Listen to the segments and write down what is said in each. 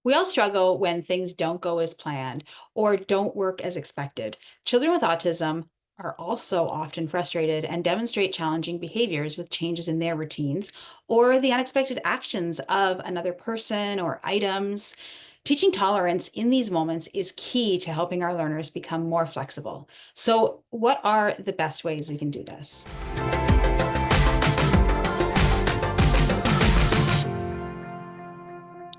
We all struggle when things don't go as planned or don't work as expected. Children with autism are also often frustrated and demonstrate challenging behaviors with changes in their routines or the unexpected actions of another person or items. Teaching tolerance in these moments is key to helping our learners become more flexible. So, what are the best ways we can do this?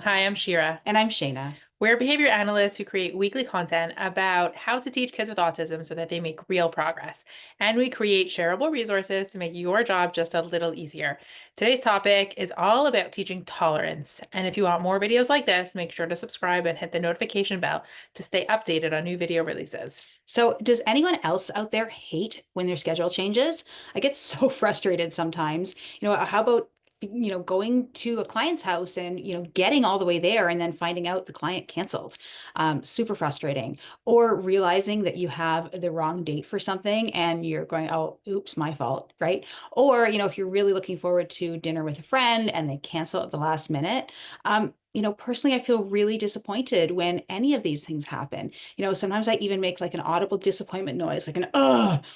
Hi, I'm Shira. And I'm Shayna. We're behavior analysts who create weekly content about how to teach kids with autism so that they make real progress. And we create shareable resources to make your job just a little easier. Today's topic is all about teaching tolerance. And if you want more videos like this, make sure to subscribe and hit the notification bell to stay updated on new video releases. So, does anyone else out there hate when their schedule changes? I get so frustrated sometimes. How about going to a client's house and getting all the way there and then finding out the client canceled? Super frustrating. Or realizing that you have the wrong date for something and you're going, oh, oops, my fault, right? Or if you're really looking forward to dinner with a friend and they cancel at the last minute. Personally, I feel really disappointed when any of these things happen. Sometimes I even make like an audible disappointment noise, like an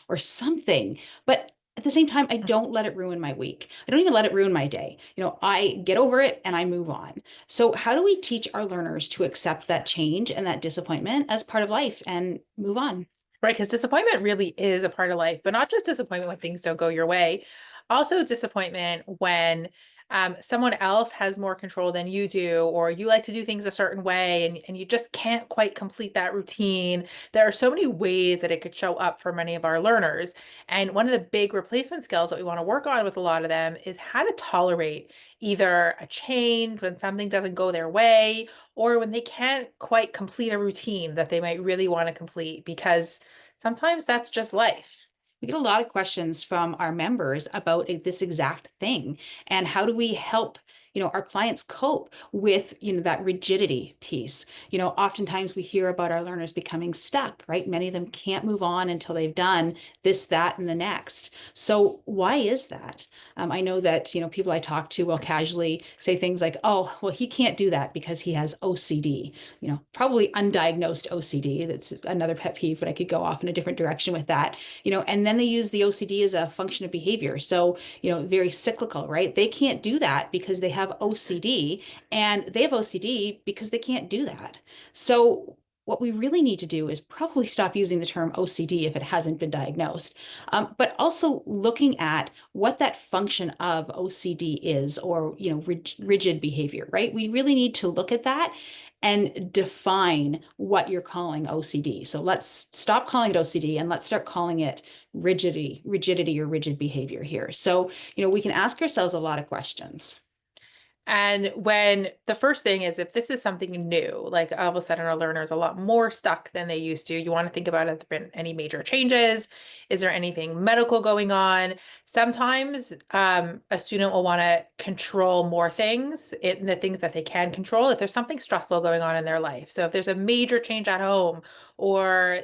or something. But at the same time, I don't let it ruin my week. I don't even let it ruin my day. I get over it and I move on. So, how do we teach our learners to accept that change and that disappointment as part of life and move on? Right, because disappointment really is a part of life, but not just disappointment when things don't go your way. Also, disappointment when someone else has more control than you do, or you like to do things a certain way and you just can't quite complete that routine. There are so many ways that it could show up for many of our learners. And one of the big replacement skills that we want to work on with a lot of them is how to tolerate either a change when something doesn't go their way, or when they can't quite complete a routine that they might really want to complete, because sometimes that's just life. We get a lot of questions from our members about this exact thing. And how do we help, our clients cope with, that rigidity piece? Oftentimes we hear about our learners becoming stuck, right? Many of them can't move on until they've done this, that, and the next. So why is that? I know that, people I talk to will casually say things like, oh, well, he can't do that because he has OCD, probably undiagnosed OCD. That's another pet peeve, but I could go off in a different direction with that, and then they use the OCD as a function of behavior. So, very cyclical, right? They can't do that because they have OCD, and they have OCD because they can't do that. So, what we really need to do is probably stop using the term OCD if it hasn't been diagnosed, but also looking at what that function of OCD is, or rigid behavior, right? We really need to look at that and define what you're calling OCD. So let's stop calling it OCD and let's start calling it rigidity or rigid behavior here. So, we can ask ourselves a lot of questions. And when the first thing is, if this is something new, like all of a sudden our learners a lot more stuck than they used to, you want to think about, have there been any major changes? Is there anything medical going on? Sometimes a student will want to control more things, the things that they can control, if there's something stressful going on in their life. So if there's a major change at home, or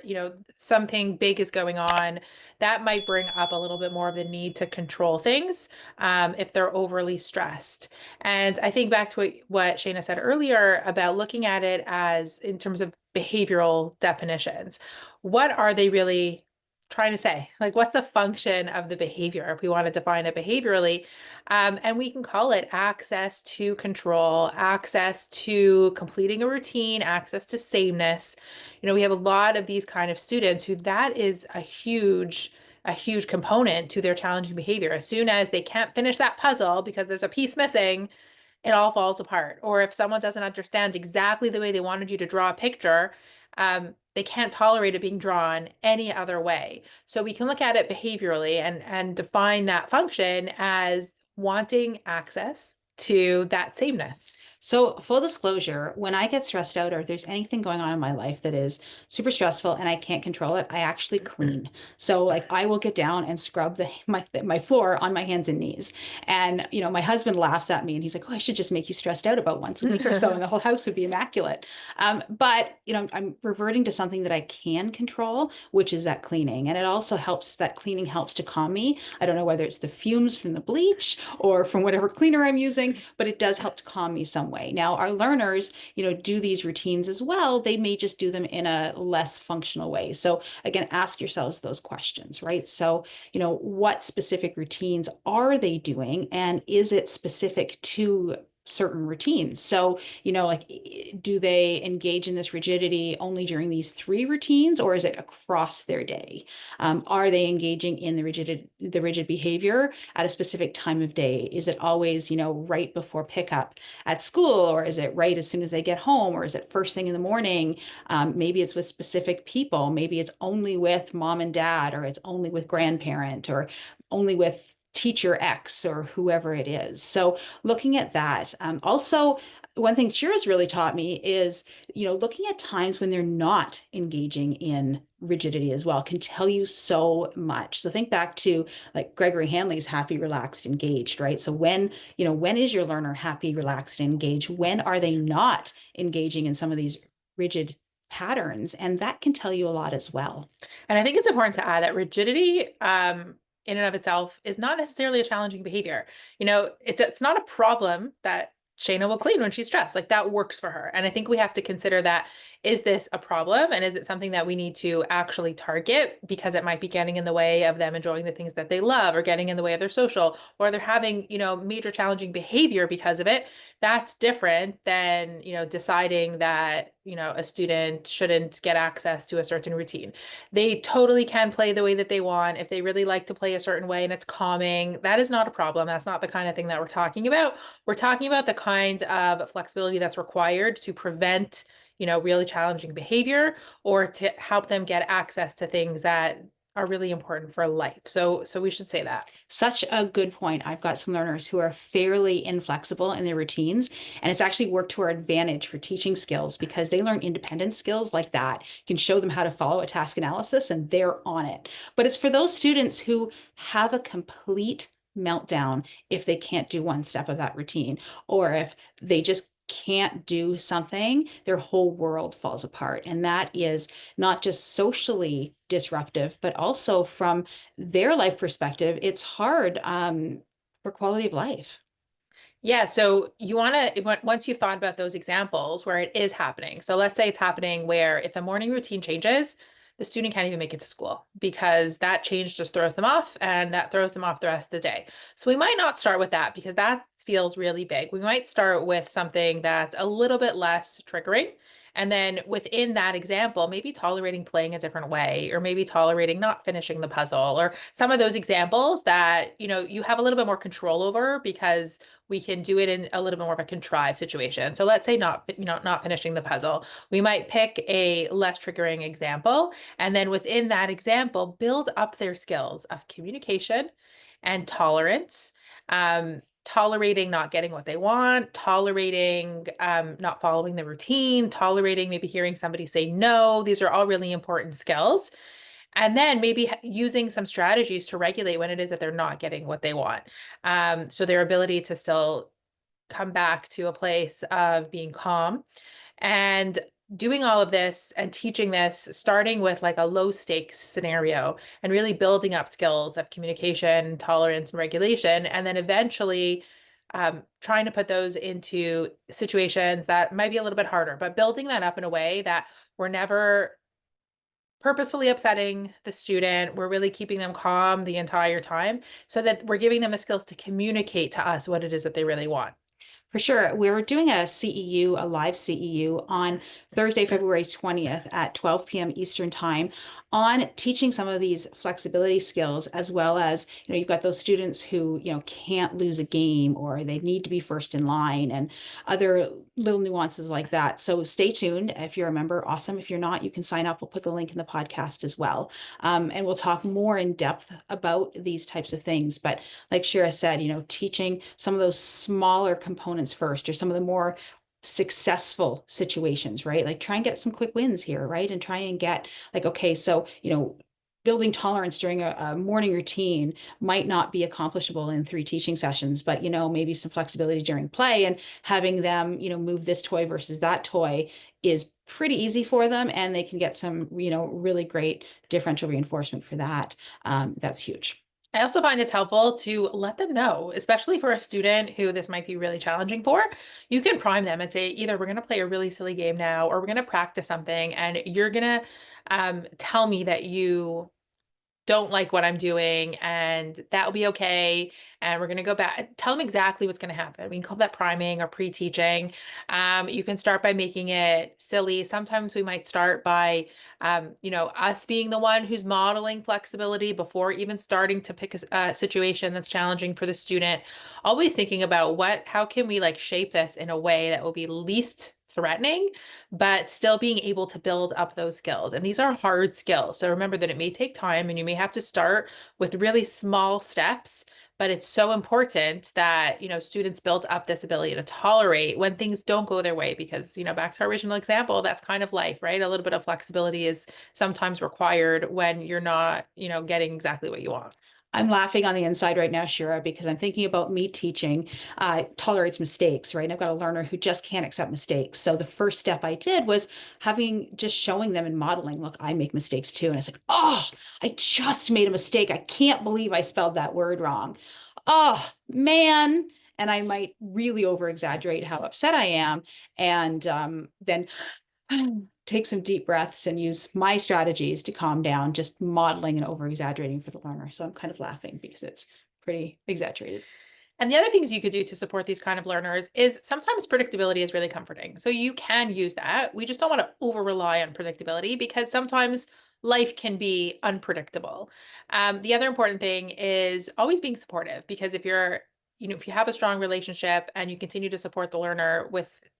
something big is going on, that might bring up a little bit more of the need to control things if they're overly stressed. And I think back to what Shayna said earlier about looking at it as in terms of behavioral definitions. What are they really trying to say? Like, what's the function of the behavior if we want to define it behaviorally? And we can call it access to control, access to completing a routine, access to sameness. We have a lot of these kind of students who that is a huge component to their challenging behavior. As soon as they can't finish that puzzle because there's a piece missing, it all falls apart. Or if someone doesn't understand exactly the way they wanted you to draw a picture, they can't tolerate it being drawn any other way. So we can look at it behaviorally and define that function as wanting access to that sameness. So, full disclosure, when I get stressed out or if there's anything going on in my life that is super stressful and I can't control it, I actually clean. So, like, I will get down and scrub my floor on my hands and knees. And, my husband laughs at me and he's like, "Oh, I should just make you stressed out about once a week or so, and the whole house would be immaculate." But, I'm reverting to something that I can control, which is that cleaning. And it also helps, that cleaning helps to calm me. I don't know whether it's the fumes from the bleach or from whatever cleaner I'm using, but it does help to calm me somewhat. some way. Now, our learners, do these routines as well. They may just do them in a less functional way. So again, ask yourselves those questions, right? So, what specific routines are they doing? And is it specific to certain routines? So, like, do they engage in this rigidity only during these three routines, or is it across their day? Are they engaging in the rigid behavior at a specific time of day? Is it always, right before pickup at school, or is it right as soon as they get home, or is it first thing in the morning? Maybe it's with specific people. Maybe it's only with mom and dad, or it's only with grandparent, or only with teacher X or whoever it is. So looking at that. Also, one thing Shira's really taught me is, looking at times when they're not engaging in rigidity as well can tell you so much. So think back to like Gregory Hanley's happy, relaxed, engaged, right? So when is your learner happy, relaxed, and engaged? When are they not engaging in some of these rigid patterns? And that can tell you a lot as well. And I think it's important to add that rigidity, in and of itself is not necessarily a challenging behavior. It's not a problem that Shayna will clean when she's stressed. Like that works for her. And I think we have to consider that, is this a problem? And is it something that we need to actually target because it might be getting in the way of them enjoying the things that they love, or getting in the way of their social, or they're having, major challenging behavior because of it? That's different than, deciding that, a student shouldn't get access to a certain routine. They totally can play the way that they want. If they really like to play a certain way and it's calming, that is not a problem. That's not the kind of thing that we're talking about. We're talking about the kind of flexibility that's required to prevent, really challenging behavior, or to help them get access to things that are really important for life. So we should say that. Such a good point. I've got some learners who are fairly inflexible in their routines, and it's actually worked to our advantage for teaching skills because they learn independent skills like that. You can show them how to follow a task analysis and they're on it. But it's for those students who have a complete meltdown if they can't do one step of that routine, or if they just can't do something, their whole world falls apart. And that is not just socially disruptive, but also from their life perspective, it's hard for quality of life. Yeah, so you want to, once you've thought about those examples where it is happening. So let's say it's happening where if the morning routine changes, the student can't even make it to school because that change just throws them off, and that throws them off the rest of the day. So we might not start with that because that feels really big. We might start with something that's a little bit less triggering. And then within that example, maybe tolerating playing a different way, or maybe tolerating not finishing the puzzle, or some of those examples that, you have a little bit more control over because we can do it in a little bit more of a contrived situation. So let's say not finishing the puzzle. We might pick a less triggering example, and then within that example, build up their skills of communication and tolerance, tolerating not getting what they want, tolerating not following the routine, tolerating maybe hearing somebody say no. These are all really important skills. And then maybe using some strategies to regulate when it is that they're not getting what they want. So their ability to still come back to a place of being calm, and doing all of this and teaching this, starting with like a low stakes scenario and really building up skills of communication, tolerance, and regulation. And then eventually trying to put those into situations that might be a little bit harder, but building that up in a way that we're never purposefully upsetting the student. We're really keeping them calm the entire time so that we're giving them the skills to communicate to us what it is that they really want. For sure. We're doing a CEU, a live CEU on Thursday, February 20th at 12 p.m. Eastern Time on teaching some of these flexibility skills, as well as, you've got those students who, can't lose a game, or they need to be first in line, and other little nuances like that. So stay tuned. If you're a member, awesome. If you're not, you can sign up. We'll put the link in the podcast as well. And we'll talk more in depth about these types of things. But like Shira said, teaching some of those smaller components first, or some of the more successful situations, right? Like try and get some quick wins here, right? And try and get like, okay, so, building tolerance during a morning routine might not be accomplishable in 3 teaching sessions, but, maybe some flexibility during play and having them, move this toy versus that toy is pretty easy for them. And they can get some, really great differential reinforcement for that. That's huge. I also find it's helpful to let them know, especially for a student who this might be really challenging for. You can prime them and say, either we're going to play a really silly game now, or we're going to practice something, and you're going to tell me that you don't like what I'm doing, and that'll be okay. And we're going to go back. Tell them exactly what's going to happen. We can call that priming or pre-teaching. You can start by making it silly. Sometimes we might start by, us being the one who's modeling flexibility before even starting to pick a situation that's challenging for the student. Always thinking about how can we like shape this in a way that will be least threatening, but still being able to build up those skills. And these are hard skills. So remember that it may take time and you may have to start with really small steps, but it's so important that, students build up this ability to tolerate when things don't go their way because, back to our original example, that's kind of life, right? A little bit of flexibility is sometimes required when you're not, getting exactly what you want. I'm laughing on the inside right now, Shira, because I'm thinking about me teaching tolerates mistakes, right? And I've got a learner who just can't accept mistakes. So the first step I did was just showing them and modeling, look, I make mistakes too. And it's like, oh, I just made a mistake. I can't believe I spelled that word wrong. Oh, man. And I might really over exaggerate how upset I am. And then take some deep breaths and use my strategies to calm down, just modeling and over exaggerating for the learner. So I'm kind of laughing because it's pretty exaggerated. And the other things you could do to support these kind of learners is sometimes predictability is really comforting. So you can use that. We just don't want to over rely on predictability because sometimes life can be unpredictable. The other important thing is always being supportive because if you have a strong relationship and you continue to support the learner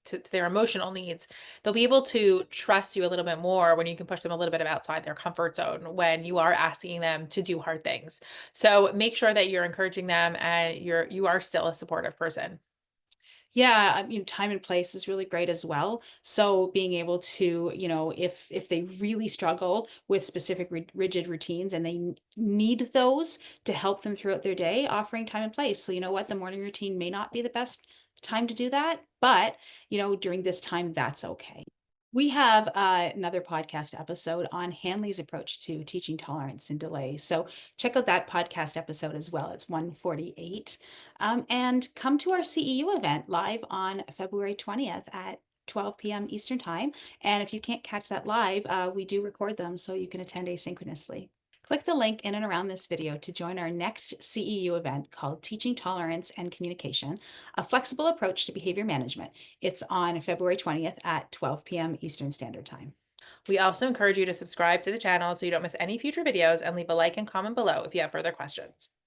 to their emotional needs, they'll be able to trust you a little bit more when you can push them a little bit outside their comfort zone when you are asking them to do hard things. So make sure that you're encouraging them and you are still a supportive person. Yeah, time and place is really great as well. So being able to, if they really struggle with specific rigid routines and they need those to help them throughout their day, offering time and place. So you know what, the morning routine may not be the best time to do that, but during this time, that's okay. We have another podcast episode on Hanley's approach to teaching tolerance and delay. So check out that podcast episode as well. It's 148. And come to our CEU event live on February 20th at 12 p.m. Eastern Time. And if you can't catch that live, we do record them so you can attend asynchronously. Click the link in and around this video to join our next CEU event called Teaching Tolerance and Communication, a flexible approach to behavior management. It's on February 20th at 12 p.m. Eastern Standard Time. We also encourage you to subscribe to the channel so you don't miss any future videos and leave a like and comment below if you have further questions.